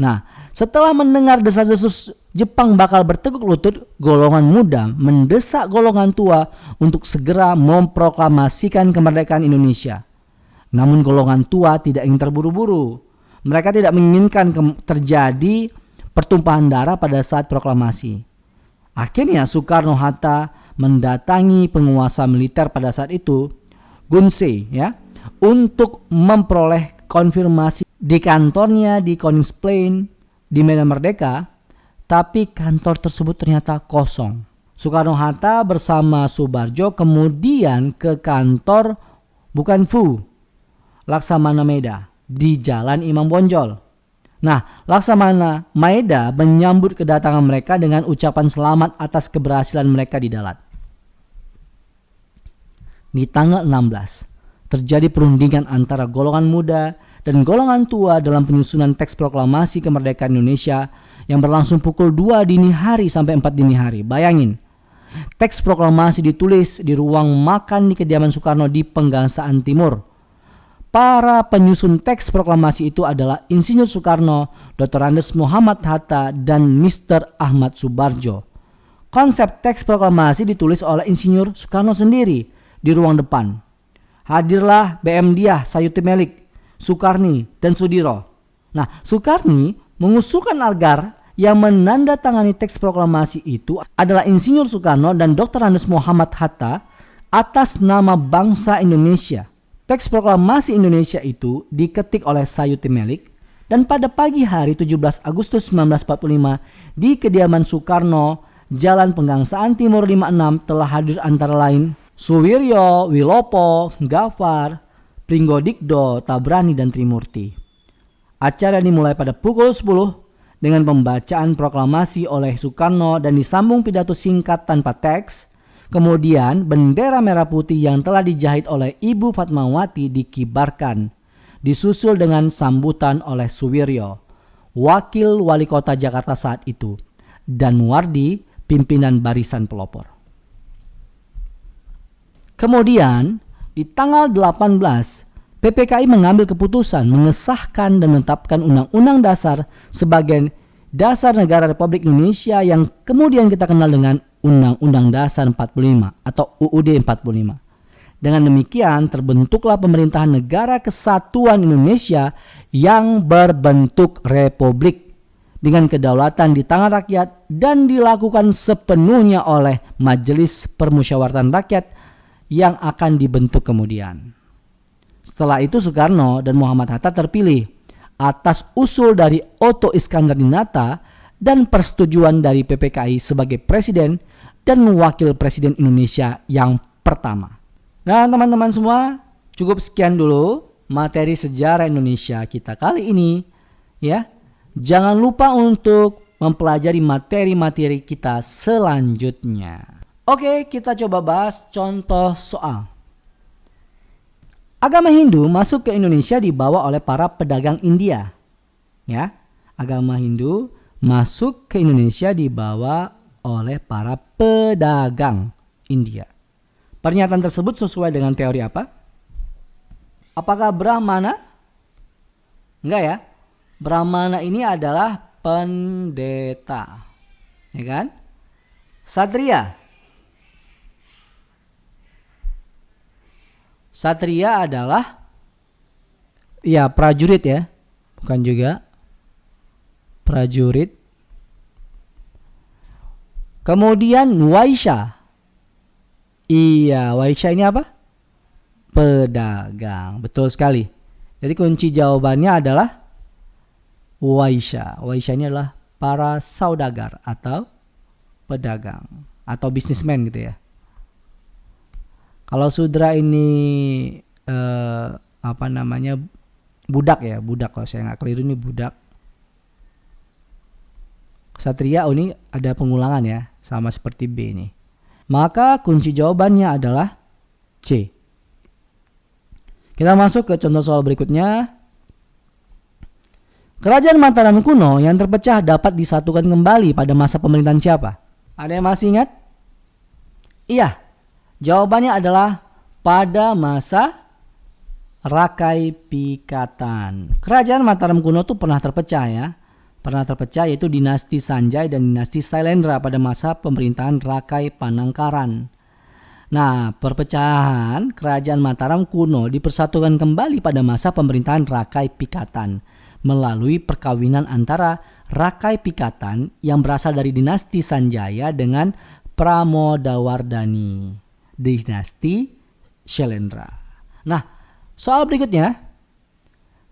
Nah, setelah mendengar desas-desus Jepang bakal berteguk lutut, golongan muda mendesak golongan tua untuk segera memproklamasikan kemerdekaan Indonesia. Namun golongan tua tidak ingin terburu-buru. Mereka tidak menginginkan terjadi pertumpahan darah pada saat proklamasi. Akhirnya Soekarno-Hatta mendatangi penguasa militer pada saat itu, Gunsei, ya, untuk memperoleh konfirmasi di kantornya di Koningsplein di Medan Merdeka, tapi kantor tersebut ternyata kosong. Soekarno-Hatta bersama Subarjo kemudian ke kantor bukan Fu, Laksamana Maeda di Jalan Imam Bonjol. Nah, Laksamana Maeda menyambut kedatangan mereka dengan ucapan selamat atas keberhasilan mereka di Dalat. Di tanggal 16, terjadi perundingan antara golongan muda dan golongan tua dalam penyusunan teks proklamasi kemerdekaan Indonesia yang berlangsung pukul 2 dini hari sampai 4 dini hari. Bayangin, teks proklamasi ditulis di ruang makan di kediaman Soekarno di Penggangsaan Timur. Para penyusun teks proklamasi itu adalah Insinyur Soekarno, Dr. Andes Muhammad Hatta, dan Mr. Ahmad Subarjo. Konsep teks proklamasi ditulis oleh Insinyur Soekarno sendiri di ruang depan. Hadirlah BM Diah, Sayuti Melik, Soekarni, dan Sudiro. Nah, Soekarni mengusulkan agar yang menandatangani teks proklamasi itu adalah Insinyur Soekarno dan Dr. Andes Muhammad Hatta atas nama bangsa Indonesia. Teks proklamasi Indonesia itu diketik oleh Sayuti Melik dan pada pagi hari 17 Agustus 1945 di kediaman Soekarno, Jalan Penggangsaan Timur 56 telah hadir antara lain Suwiryo, Wilopo, Gafar, Pringgodikdo, Tabrani, dan Trimurti. Acara dimulai pada pukul 10 dengan pembacaan proklamasi oleh Soekarno dan disambung pidato singkat tanpa teks. Kemudian bendera merah putih yang telah dijahit oleh Ibu Fatmawati dikibarkan, disusul dengan sambutan oleh Suwiryo, wakil wali kota Jakarta saat itu, dan Wardi, pimpinan barisan pelopor. Kemudian di tanggal 18, PPKI mengambil keputusan mengesahkan dan menetapkan Undang-Undang Dasar sebagai dasar negara Republik Indonesia yang kemudian kita kenal dengan Undang-Undang Dasar 45 atau UUD 45. Dengan demikian terbentuklah pemerintahan Negara Kesatuan Indonesia yang berbentuk republik dengan kedaulatan di tangan rakyat dan dilakukan sepenuhnya oleh Majelis Permusyawaratan Rakyat yang akan dibentuk kemudian. Setelah itu Soekarno dan Muhammad Hatta terpilih atas usul dari Otto Iskandar-Dinata dan persetujuan dari PPKI sebagai presiden dan wakil presiden Indonesia yang pertama. Nah, teman-teman semua, cukup sekian dulu materi sejarah Indonesia kita kali ini, ya. Jangan lupa untuk mempelajari materi-materi kita selanjutnya. Oke, kita coba bahas contoh soal. Agama Hindu masuk ke Indonesia dibawa oleh para pedagang India. Ya, agama Hindu masuk ke Indonesia dibawa oleh para pedagang India. Pernyataan tersebut sesuai dengan teori apa? Apakah Brahmana? Enggak ya. Brahmana ini adalah pendeta. Ya kan? Satria. Satria adalah ya prajurit ya. Bukan juga prajurit. Kemudian Waisya. Iya, Waisya ini apa? Pedagang. Betul sekali. Jadi kunci jawabannya adalah Waisya. Waisya ini adalah para saudagar atau pedagang atau bisnismen gitu ya. Kalau sudra ini budak ya, budak, kalau saya nggak keliru ini budak. Ksatria ini ada pengulangan ya, sama seperti B ini. Maka kunci jawabannya adalah C. Kita masuk ke contoh soal berikutnya. Kerajaan Mataram kuno yang terpecah dapat disatukan kembali pada masa pemerintahan siapa? Ada yang masih ingat? Iya, jawabannya adalah pada masa Rakai Pikatan. Kerajaan Mataram kuno itu pernah terpecah ya. Pernah terpecah yaitu dinasti Sanjay dan dinasti Sailendra pada masa pemerintahan Rakai Panangkaran. Nah, perpecahan kerajaan Mataram kuno dipersatukan kembali pada masa pemerintahan Rakai Pikatan melalui perkawinan antara Rakai Pikatan yang berasal dari dinasti Sanjaya dengan Pramodawardhani, dinasti Shailendra. Nah, soal berikutnya.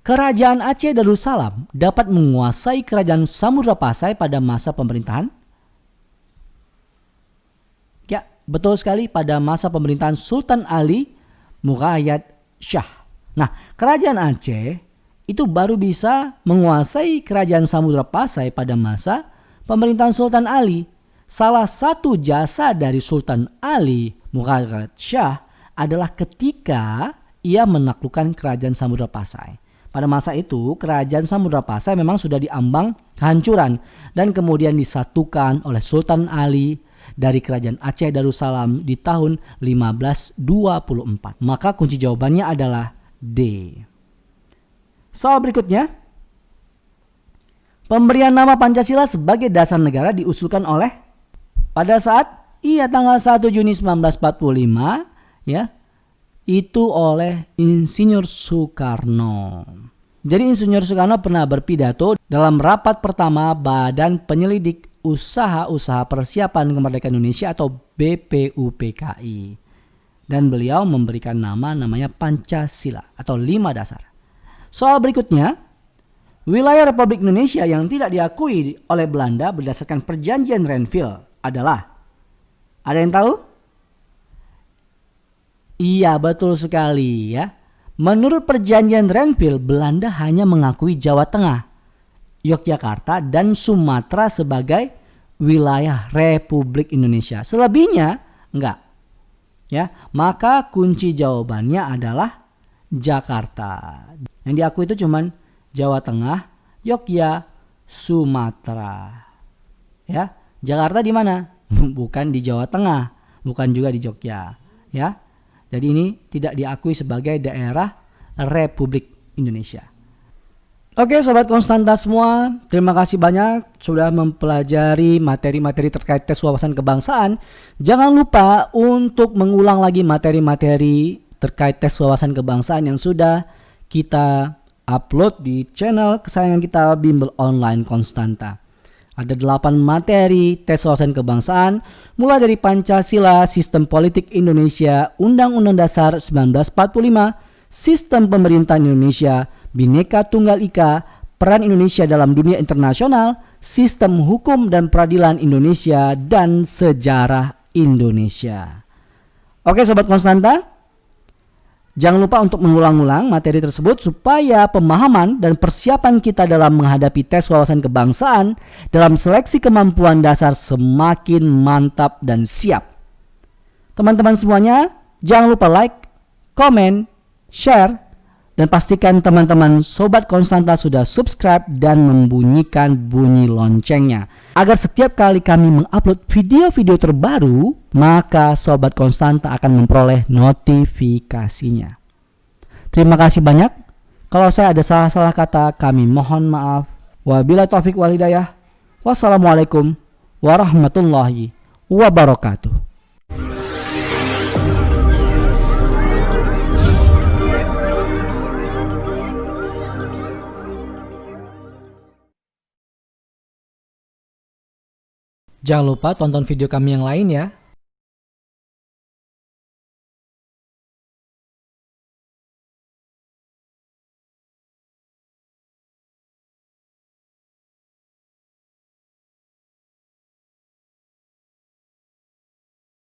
Kerajaan Aceh Darussalam dapat menguasai kerajaan Samudra Pasai pada masa pemerintahan? Ya, betul sekali, pada masa pemerintahan Sultan Ali Muqayyad Shah. Nah, kerajaan Aceh itu baru bisa menguasai kerajaan Samudra Pasai pada masa pemerintahan Sultan Ali. Salah satu jasa dari Sultan Ali Muqayyad Shah adalah ketika ia menaklukkan kerajaan Samudra Pasai. Pada masa itu, kerajaan Samudra Pasai memang sudah diambang kehancuran dan kemudian disatukan oleh Sultan Ali dari kerajaan Aceh Darussalam di tahun 1524. Maka kunci jawabannya adalah D. Soal berikutnya. Pemberian nama Pancasila sebagai dasar negara diusulkan oleh pada saat tanggal 1 Juni 1945 ya. Itu oleh Insinyur Soekarno. Jadi Insinyur Soekarno pernah berpidato dalam rapat pertama Badan Penyelidik Usaha-Usaha Persiapan Kemerdekaan Indonesia atau BPUPKI. Dan beliau memberikan namanya Pancasila atau 5 dasar. Soal berikutnya, wilayah Republik Indonesia yang tidak diakui oleh Belanda berdasarkan Perjanjian Renville adalah, ada yang tahu? Iya, betul sekali ya. Menurut Perjanjian Renville, Belanda hanya mengakui Jawa Tengah, Yogyakarta, dan Sumatera sebagai wilayah Republik Indonesia. Selebihnya enggak. Ya, maka kunci jawabannya adalah Jakarta. Yang diakui itu cuman Jawa Tengah, Yogyakarta, Sumatera. Ya, Jakarta di mana? Bukan di Jawa Tengah, bukan juga di Jogja, ya. Jadi ini tidak diakui sebagai daerah Republik Indonesia. Oke Sobat Konstanta semua, terima kasih banyak sudah mempelajari materi-materi terkait tes wawasan kebangsaan. Jangan lupa untuk mengulang lagi materi-materi terkait tes wawasan kebangsaan yang sudah kita upload di channel kesayangan kita Bimbel Online Konstanta. Ada 8 materi tes wawasan kebangsaan, mulai dari Pancasila, Sistem Politik Indonesia, Undang-Undang Dasar 1945, Sistem Pemerintahan Indonesia, Bhinneka Tunggal Ika, Peran Indonesia dalam Dunia Internasional, Sistem Hukum dan Peradilan Indonesia, dan Sejarah Indonesia. Oke Sobat Konstanta, jangan lupa untuk mengulang-ulang materi tersebut supaya pemahaman dan persiapan kita dalam menghadapi tes wawasan kebangsaan dalam seleksi kemampuan dasar semakin mantap dan siap. Teman-teman semuanya, jangan lupa like, komen, share, dan pastikan teman-teman Sobat Konstanta sudah subscribe dan membunyikan bunyi loncengnya. Agar setiap kali kami mengupload video-video terbaru, maka Sobat Konstanta akan memperoleh notifikasinya. Terima kasih banyak. Kalau saya ada salah-salah kata, kami mohon maaf. Wabillahi taufiq wal hidayah. Wassalamualaikum warahmatullahi wabarakatuh. Jangan lupa tonton video kami yang lain ya.